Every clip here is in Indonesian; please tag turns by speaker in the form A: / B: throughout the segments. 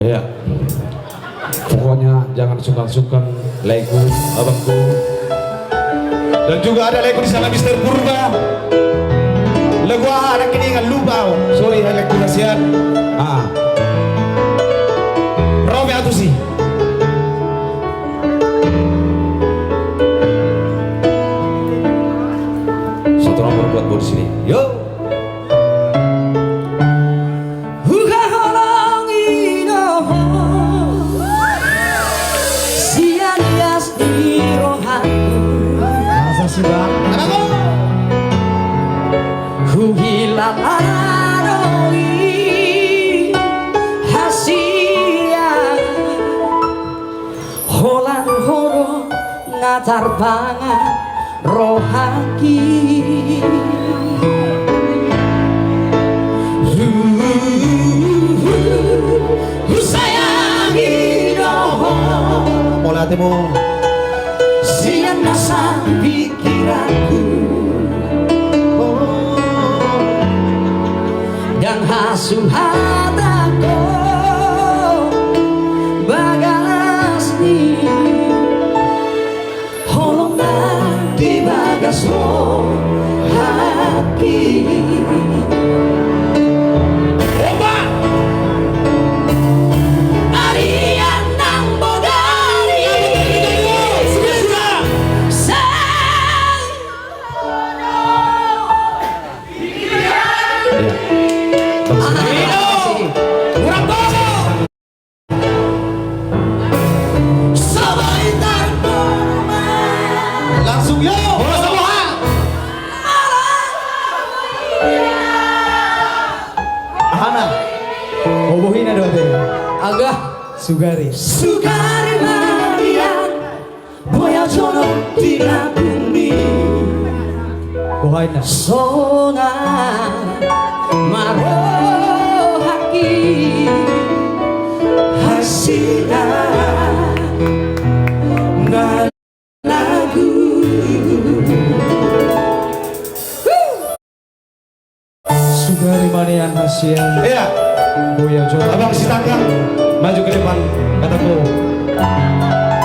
A: Ya, pokoknya jangan sungkan-sungkan lagu abangku. Dan juga ada lagu di sana Mister Purba. Lagu anak ini nggak lupa. Sorry lagu nasihat. Romi atuh sih. Satu nomor buat di sini. Yo.
B: Tarbangan rohaki sayangi doho
A: pola temu
B: siang nasa pikiranku dan hasuh hataku bagas ni so hati Oba Arian nang bodari sudah say
A: langsung yo. Obohin ada
B: agak
A: Sugari
B: Maria Boya jono tidak bumi
A: Bohaina
B: Sona Marohaki Hasida Na lagu
A: Sugari Maria Hasia. Iya Boya Jono. Abang si Tanggang maju ke depan kataku.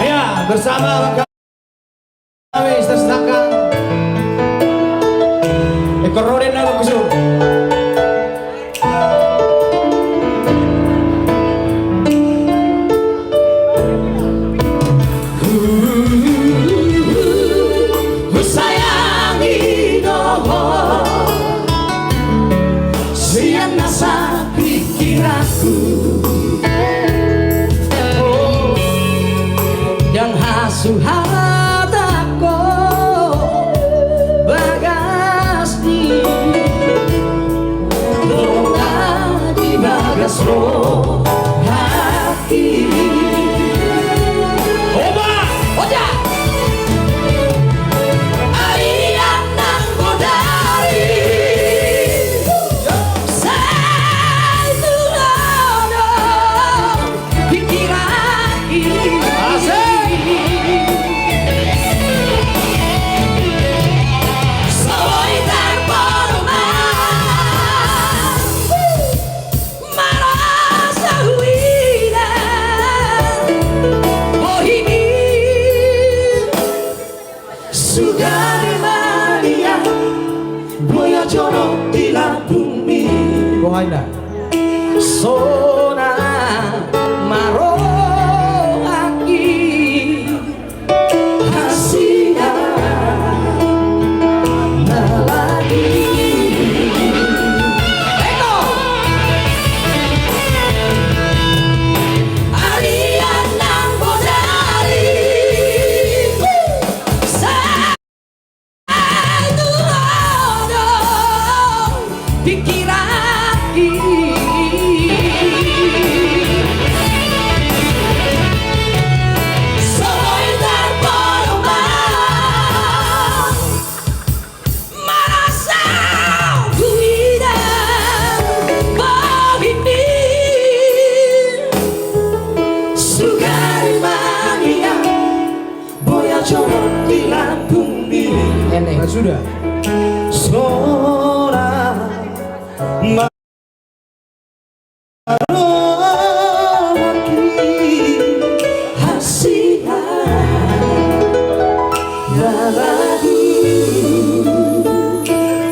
A: Iya bersama abang kami Mister Tanggang. Ekor Roden abang kusuk.
B: sayangi doho siang nasa pikiranku yang hasuh hataku bagas di doa di bagas roh hati Oba Oja Arian nang bodari Sugari Maria Boya jono di bumi
A: Bohaina
B: Sona Marohaki Hasina Nalagi Eko Arian nang bodari pikiranku soy terpolong merasa tidak begini Sugari Maria Boya jono di bumi
A: sudah
B: Sona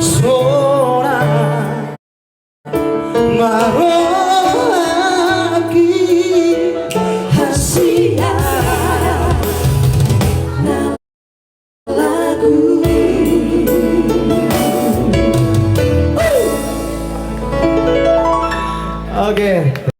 A: Seorang maraki
B: Hasia lagu.
A: Oke.